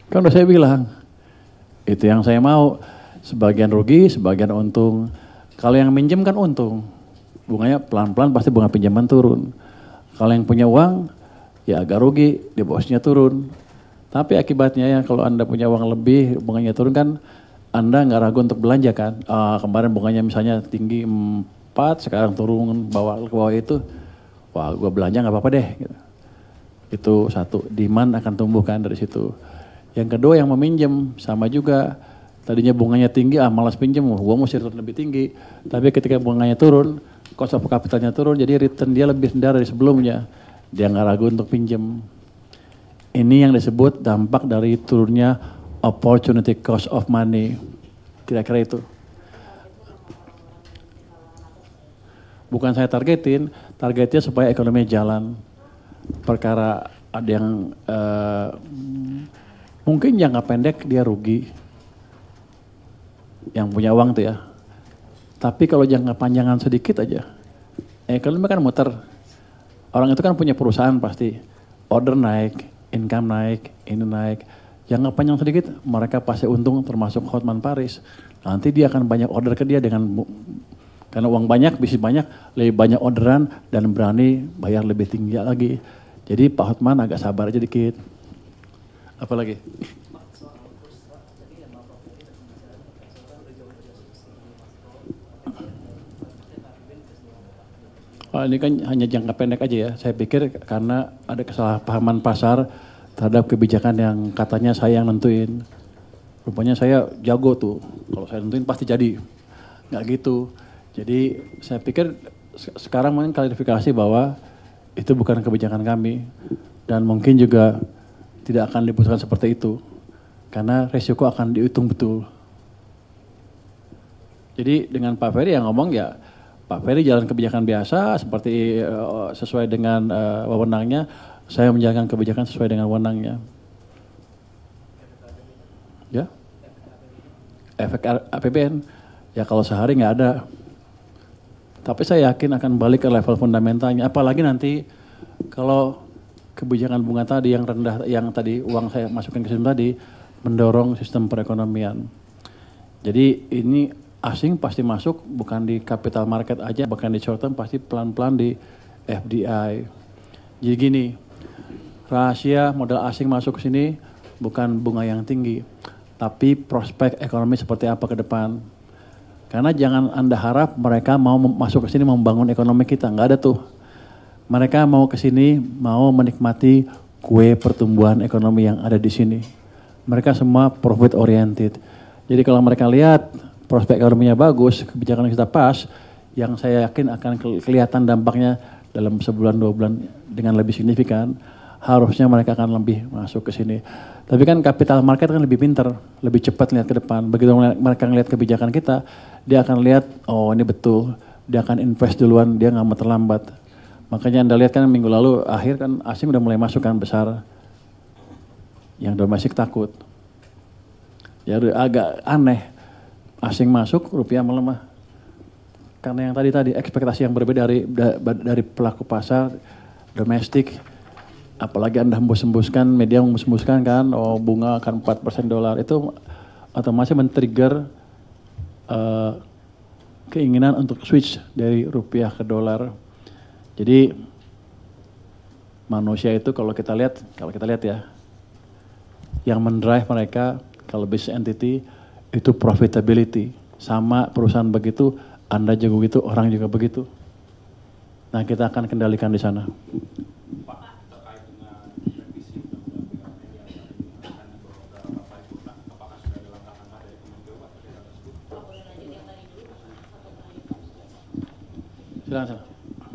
Kan udah saya bilang, itu yang saya mau. Sebagian rugi, sebagian untung. Kalau yang minjem kan untung. Bunganya pelan-pelan pasti bunga pinjaman turun. Kalau yang punya uang, ya agak rugi, depositnya turun. Tapi akibatnya ya kalau Anda punya uang lebih, bunganya turun kan, Anda nggak ragu untuk belanja kan. Kemarin bunganya misalnya tinggi 4, sekarang turun ke bawah itu. Wah, gue belanja nggak apa-apa deh. Gitu. Itu satu, demand akan tumbuh kan dari situ. Yang kedua yang meminjam, sama juga. Tadinya bunganya tinggi, malas pinjam, gue mesti return lebih tinggi. Tapi ketika bunganya turun, cost of capitalnya turun, jadi return dia lebih rendah dari sebelumnya. Dia nggak ragu untuk pinjam. Ini yang disebut dampak dari turunnya opportunity cost of money. Kira-kira itu. Bukan saya targetnya supaya ekonomi jalan. Perkara ada yang mungkin jangka pendek dia rugi. Yang punya uang tuh ya. Tapi kalau jangka panjangan sedikit aja, ekonomi kan muter. Orang itu kan punya perusahaan pasti. Order naik, income naik, ini naik. Jangka panjang sedikit, mereka pasti untung termasuk Hotman Paris. Nanti dia akan banyak order ke dia karena uang banyak, bisnis banyak, lebih banyak orderan dan berani bayar lebih tinggi lagi. Jadi Pak Hotman agak sabar aja dikit. Apalagi? Ini kan hanya jangka pendek aja ya. Saya pikir karena ada kesalahpahaman pasar terhadap kebijakan yang katanya saya yang nentuin. Rupanya saya jago tuh. Kalau saya nentuin pasti jadi. Nggak gitu. Jadi saya pikir sekarang mungkin klarifikasi bahwa itu bukan kebijakan kami. Dan mungkin juga tidak akan diputuskan seperti itu. Karena resiko akan dihitung betul. Jadi dengan Pak Ferry yang ngomong ya, Pak Ferry jalan kebijakan biasa seperti sesuai dengan wewenangnya, saya menjalankan kebijakan sesuai dengan wewenangnya. Ya, efek APBN, ya kalau sehari nggak ada. Tapi saya yakin akan balik ke level fundamentalnya. Apalagi nanti kalau kebijakan bunga tadi yang rendah, yang tadi uang saya masukin ke sistem tadi, mendorong sistem perekonomian. Jadi ini asing pasti masuk, bukan di capital market aja, bahkan di short term pasti pelan-pelan di FDI. Jadi gini, rahasia modal asing masuk ke sini bukan bunga yang tinggi, tapi prospek ekonomi seperti apa ke depan. Karena jangan Anda harap mereka mau masuk ke sini membangun ekonomi kita, nggak ada tuh. Mereka mau ke sini mau menikmati kue pertumbuhan ekonomi yang ada di sini. Mereka semua profit oriented. Jadi kalau mereka lihat prospek ekonominya bagus, kebijakan kita pas, yang saya yakin akan kelihatan dampaknya dalam sebulan 2 bulan dengan lebih signifikan, harusnya mereka akan lebih masuk ke sini. Tapi kan capital market kan lebih pintar, lebih cepat lihat ke depan. Begitu mereka ngelihat kebijakan kita, dia akan lihat, oh ini betul, dia akan invest duluan, dia nggak mau terlambat. Makanya Anda lihat kan minggu lalu akhir kan asing udah mulai masuk kan besar, yang domestik takut. Ya agak aneh. Asing masuk, rupiah melemah. Karena yang tadi ekspektasi yang berbeda dari pelaku pasar domestik. Apalagi Anda hembus-hembuskan, media hembus-hembuskan kan, oh bunga akan 4% dolar. Itu otomatis men-trigger keinginan untuk switch dari rupiah ke dolar. Jadi manusia itu kalau kita lihat ya, yang mendrive mereka kalau business entity itu profitability. Sama perusahaan begitu, Anda jago gitu, orang juga begitu. Nah kita akan kendalikan di sana. Pak, terkait dengan revisi undang-undang BUMN apakah sudah ada langkah-langkah dari Kementerian Pak terkait hal tersebut? Pak, boleh lanjut yang tadi dulu, satu menit. Silakan.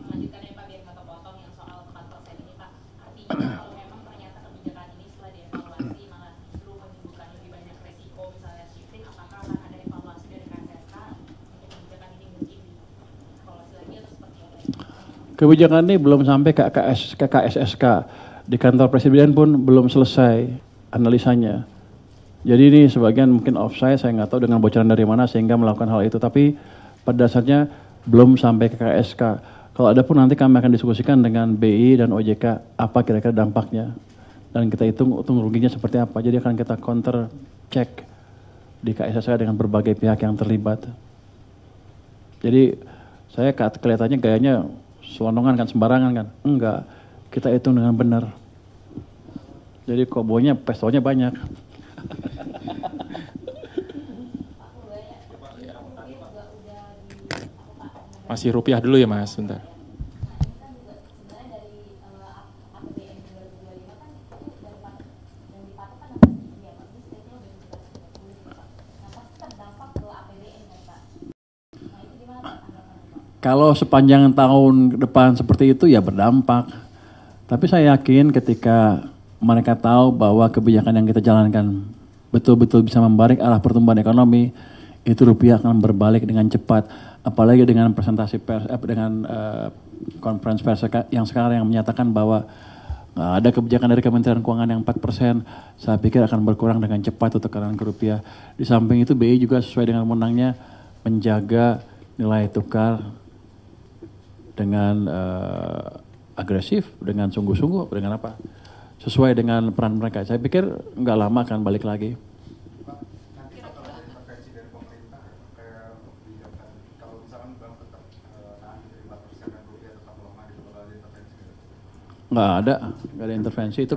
Lanjutkan ya Pak, biar nggak kepotong yang soal 4% ini Pak. Artinya kalau memang ternyata kebijakan ini setelah dievaluasi malah justru menimbulkan lebih banyak resiko, misalnya shifting, apakah akan ada evaluasi dari KSSK untuk kebijakan ini mungkin dievaluasi lagi atau seperti apa? Kebijakan ini belum sampai ke KSSK. Di kantor presiden pun belum selesai analisanya. Jadi ini sebagian mungkin offside, saya nggak tahu dengan bocoran dari mana sehingga melakukan hal itu. Tapi pada dasarnya belum sampai ke KSK. Kalau ada pun nanti kami akan diskusikan dengan BI dan OJK apa kira-kira dampaknya. dan kita hitung untung ruginya seperti apa. Jadi akan kita counter check di KSSA dengan berbagai pihak yang terlibat. Jadi saya kelihatannya gayanya selonongan kan, sembarangan kan. Enggak, kita hitung dengan benar. Jadi kobonya, pestonya banyak. Masih rupiah dulu ya Mas, bentar. Kalau sepanjang tahun depan seperti itu ya berdampak. Tapi saya yakin ketika mereka tahu bahwa kebijakan yang kita jalankan betul-betul bisa membalik arah pertumbuhan ekonomi, itu rupiah akan berbalik dengan cepat. Apalagi dengan presentasi pers, dengan konferensi pers yang sekarang yang menyatakan bahwa ada kebijakan dari Kementerian Keuangan yang 4%, saya pikir akan berkurang dengan cepat untuk tekanan ke rupiah. Di samping itu BI juga sesuai dengan wewenangnya menjaga nilai tukar dengan agresif, dengan sungguh-sungguh, dengan apa? Sesuai dengan peran mereka. Saya pikir nggak lama akan balik lagi. Nanti bakal ada intervensi dari pemerintah kayak kebijakan kalau misalkan bank tetap tahan di 4% dan rupiah tetap melemah itu bakal ada intervensi gitu? Nggak ada intervensi, itu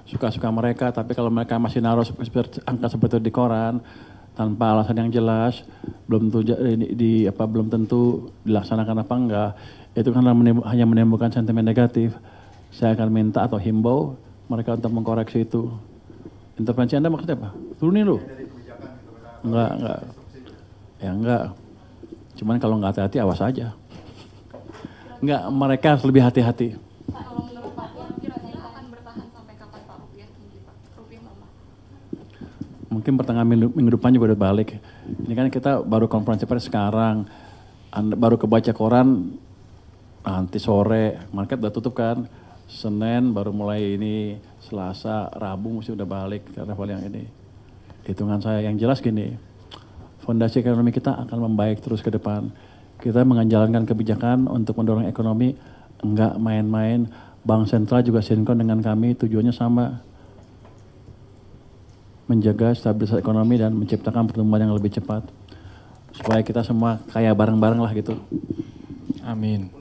suka-suka mereka. Tapi kalau mereka masih naruh angka seperti itu di koran tanpa alasan yang jelas, belum tentu dilaksanakan apa enggak, itu kan hanya menimbulkan sentimen negatif. Saya akan minta atau himbau mereka untuk mengkoreksi itu. Intervensi Anda maksudnya apa? Turunin lu? Enggak. Ya enggak. Cuman kalau nggak hati-hati awas aja. Enggak, mereka harus lebih hati-hati. Kalau menurut Pak Puan, kira-kira akan bertahan sampai kapan Pak rupiah tinggi Pak? Rupiah melemah. Mungkin pertengahan minggu depan juga udah balik. Ini kan kita baru konferensi pers sekarang. Anda baru kebaca koran nanti sore, market udah tutup kan. Senin baru mulai ini, Selasa, Rabu mesti udah balik ke level yang ini. Hitungan saya yang jelas gini, fondasi ekonomi kita akan membaik terus ke depan. Kita menjalankan kebijakan untuk mendorong ekonomi, enggak main-main. Bank sentral juga sinkron dengan kami, tujuannya sama. Menjaga stabilitas ekonomi dan menciptakan pertumbuhan yang lebih cepat. Supaya kita semua kaya bareng-bareng lah gitu. Amin.